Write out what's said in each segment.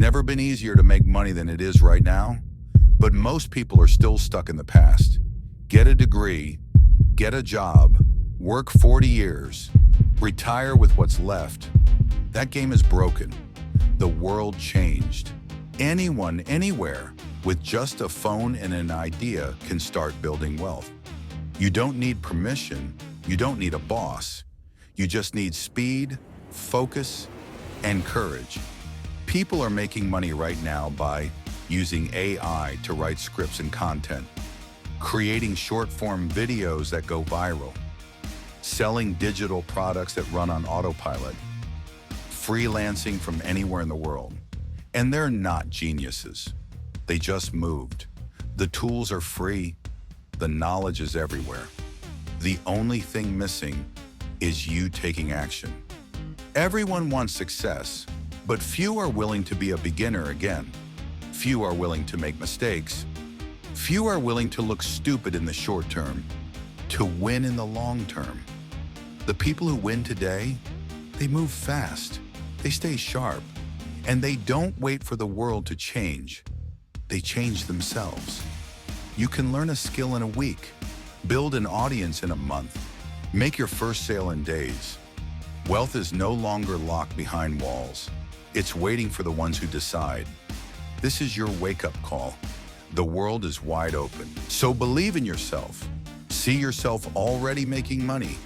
never been easier to make money than it is right now, but most people are still stuck in the past. Get a degree, get a job, work 40 years, retire with what's left. That game is broken. The world changed. Anyone, anywhere, with just a phone and an idea can start building wealth. You don't need permission. You don't need a boss. You just need speed, focus, and courage. People are making money right now by using AI to write scripts and content, creating short-form videos that go viral, selling digital products that run on autopilot, freelancing from anywhere in the world. And they're not geniuses. They just moved. The tools are free. The knowledge is everywhere. The only thing missing is you taking action. Everyone wants success, but few are willing to be a beginner again. Few are willing to make mistakes. Few are willing to look stupid in the short term, to win in the long term. The people who win today, they move fast, they stay sharp, and they don't wait for the world to change. They change themselves. You can learn a skill in a week, build an audience in a month, make your first sale in days. Wealth is no longer locked behind walls. It's waiting for the ones who decide. This is your wake-up call. The world is wide open. So believe in yourself. See yourself already making money.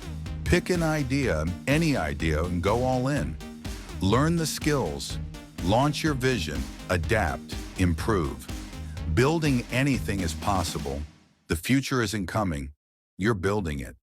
Pick an idea, any idea, and go all in. Learn the skills. Launch your vision. Adapt. Improve. Building anything is possible. The future isn't coming. You're building it.